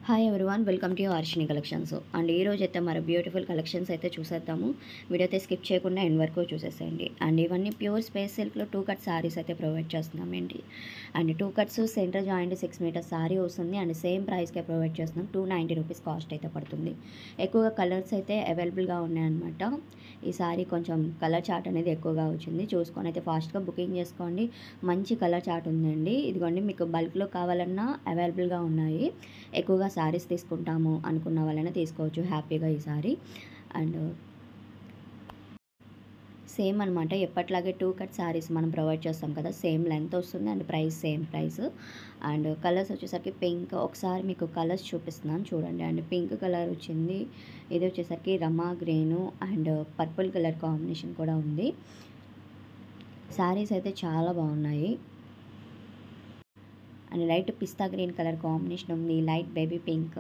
Hi everyone, welcome to Arshini collections. And ఈ రోజు అయితే మరి బ్యూటిఫుల్ కలెక్షన్స్ అయితే చూసేద్దాము. వీడియో అయితే స్కిప్ చేయకుండా ఎండ్ వరకు చూసేసేయండి. అండ్ ఇవన్నీ ప్యూర్ స్పేస్ సిల్క్లో 2 కట్ సారీస్ అయితే ప్రొవైడ్ చేస్తున్నామండి. And 2 cuts centre joint 6 metres sari వస్తుంది. అండ్ సేమ్ ప్రైస్కే ప్రొవైడ్ చేస్తున్నాం. 290 రూపీస్ కాస్ట్ అయితే పడుతుంది. ఎక్కువగా కలర్స్ అయితే అవైలబుల్గా ఉన్నాయన్నమాట. ఈ సారీ కొంచెం కలర్ చార్ట్ అనేది ఎక్కువగా వచ్చింది. చూసుకొని అయితే ఫాస్ట్గా బుకింగ్ చేసుకోండి. మంచి కలర్ చార్ట్ ఉందండి. ఇదిగోండి, మీకు బల్క్లో కావాలన్నా అవైలబుల్గా ఉన్నాయి. ఎక్కువగా సారీస్ తీసుకుంటాము అనుకున్న వాళ్ళైనా తీసుకోవచ్చు హ్యాపీగా ఈ సారీ. అండ్ సేమ్ అనమాట, ఎప్పట్లాగే 2 కట్ సారీస్ మనం ప్రొవైడ్ చేస్తాం కదా, సేమ్ లెంత్ వస్తుంది. And price same price. And colours వచ్చేసరికి పింక్, ఒకసారి మీకు కలర్స్ చూపిస్తున్నాను చూడండి. అండ్ పింక్ కలర్ వచ్చింది, ఇది వచ్చేసరికి rama green and purple colour combination కూడా ఉంది. సారీస్ అయితే చాలా బాగున్నాయి. And light pista green colour combination ఉంది, లైట్ బేబీ పింక్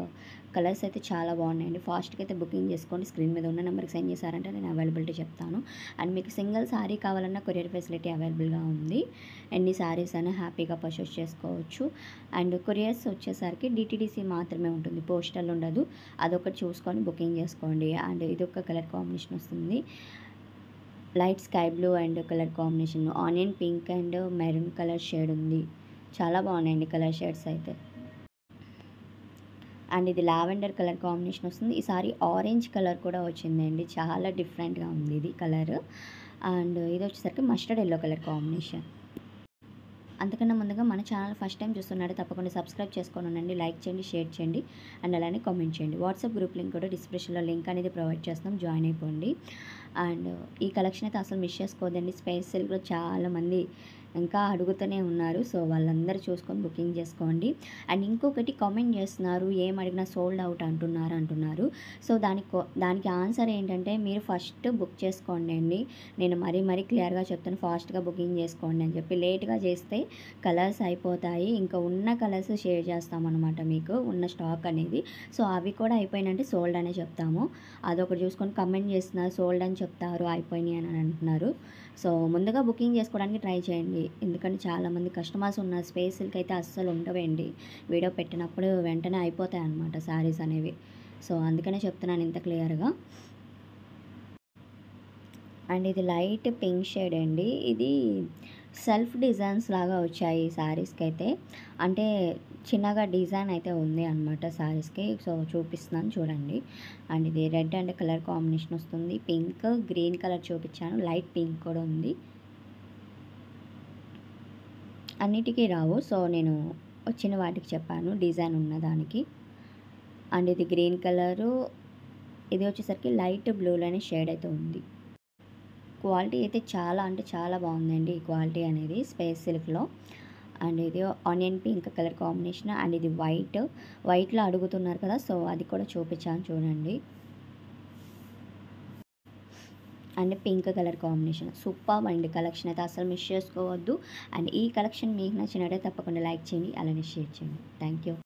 కలర్స్ అయితే చాలా బాగున్నాయండి. ఫాస్ట్గా అయితే బుకింగ్ చేసుకోండి. స్క్రీన్ మీద ఉన్న నెంబర్కి సెండ్ చేశారంటే నేను అవైలబిలిటీ చెప్తాను. అండ్ మీకు సింగిల్ శారీ కావాలన్నా కొరియర్ ఫెసిలిటీ అవైలబుల్గా ఉంది. ఎన్ని శారీస్ అయినా హ్యాపీగా పర్చేస్ చేసుకోవచ్చు. అండ్ కొరియర్స్ వచ్చేసరికి డిటీడీసీ మాత్రమే ఉంటుంది, పోస్టల్ ఉండదు. అదొకటి చూసుకొని బుకింగ్ చేసుకోండి. అండ్ ఇది ఒక కలర్ కాంబినేషన్ వస్తుంది, light sky blue and colour combination, onion pink and maroon colour shade ఉంది. చాలా బాగున్నాయండి కలర్ షేడ్స్ అయితే. అండ్ ఇది లావెండర్ కలర్ కాంబినేషన్ వస్తుంది. ఈసారి ఆరెంజ్ కలర్ కూడా వచ్చిందండి, చాలా డిఫరెంట్గా ఉంది ఇది కలర్. అండ్ ఇది వచ్చేసరికి మస్టర్డ్ ఎల్లో కలర్ కాంబినేషన్. అంతకన్నా ముందుగా మన ఛానల్ ఫస్ట్ టైం చూస్తున్నాడు తప్పకుండా సబ్స్క్రైబ్ చేసుకొని ఉండండి, లైక్ చేయండి, షేర్ చేయండి అండ్ అలానే కామెంట్ చేయండి. వాట్సాప్ గ్రూప్ లింక్ కూడా డిస్క్రిప్షన్లో లింక్ అనేది ప్రొవైడ్ చేస్తున్నాం, జాయిన్ అయిపోండి. అండ్ ఈ కలెక్షన్ అయితే అసలు మిస్ చేసుకోవద్దండి. స్పేస్ సిల్క్లో చాలామంది ఇంకా అడుగుతూనే ఉన్నారు, సో వాళ్ళందరూ చూసుకొని బుకింగ్ చేసుకోండి. అండ్ ఇంకొకటి కామెంట్ చేస్తున్నారు, ఏం అడిగినా సోల్డ్ అవుట్ అంటున్నారు. సో దానికి ఆన్సర్ ఏంటంటే, మీరు ఫస్ట్ బుక్ చేసుకోండి అండి. నేను మరీ క్లియర్గా చెప్తాను, ఫాస్ట్గా బుకింగ్ చేసుకోండి అని చెప్పి. లేట్గా చేస్తే కలర్స్ అయిపోతాయి. ఇంకా ఉన్న కలర్స్ షేర్ చేస్తామన్నమాట మీకు, ఉన్న స్టాక్ అనేది. సో అవి కూడా అయిపోయినంటే సోల్డ్ అనే చెప్తాము. అదొకటి చూసుకొని కమెంట్ చేస్తున్నారు, సోల్డ్ అని చెప్తారు, అయిపోయినాయి అని అంటున్నారు. సో ముందుగా బుకింగ్ చేసుకోవడానికి ట్రై చేయండి, ఎందుకంటే చాలామంది కస్టమర్స్ ఉన్నారు. స్పేస్ సిల్క్ అయితే అస్సలు ఉండవండి, వీడియో పెట్టినప్పుడు వెంటనే అయిపోతాయి అన్నమాట శారీస్ అనేవి. సో అందుకనే చెప్తున్నాను ఇంత క్లియర్గా. అండ్ ఇది లైట్ పింక్ షేడ్ అండి. ఇది సెల్ఫ్ డిజైన్స్ లాగా వచ్చాయి ఈ శారీస్కి అయితే, అంటే చిన్నగా డిజైన్ అయితే ఉంది అనమాట శారీస్కి. సో చూపిస్తున్నాను చూడండి. అండ్ ఇది రెడ్ అండ్ కలర్ కాంబినేషన్ వస్తుంది, పింక్ గ్రీన్ కలర్ చూపించాను, లైట్ పింక్ కూడా ఉంది. అన్నిటికీ రావు, సో నేను వచ్చిన వాటికి చెప్పాను డిజైన్ ఉన్నదానికి. అండ్ ఇది గ్రీన్ కలరు, ఇది వచ్చేసరికి లైట్ బ్లూలోనే షేడ్ అయితే ఉంది. క్వాలిటీ అయితే చాలా అంటే చాలా బాగుందండి ఈ క్వాలిటీ అనేది స్పేస్ సిల్క్లో. అండ్ ఇది onion pink colour combination. And ఇది వైట్లో అడుగుతున్నారు కదా, సో అది కూడా చూపించాను చూడండి. And pink colour combination super అండి. కలెక్షన్ అయితే అసలు మిస్ చేసుకోవద్దు. అండ్ ఈ కలెక్షన్ మీకు నచ్చినట్టే తప్పకుండా లైక్ చేయండి, అలానే షేర్ చేయండి. Thank you.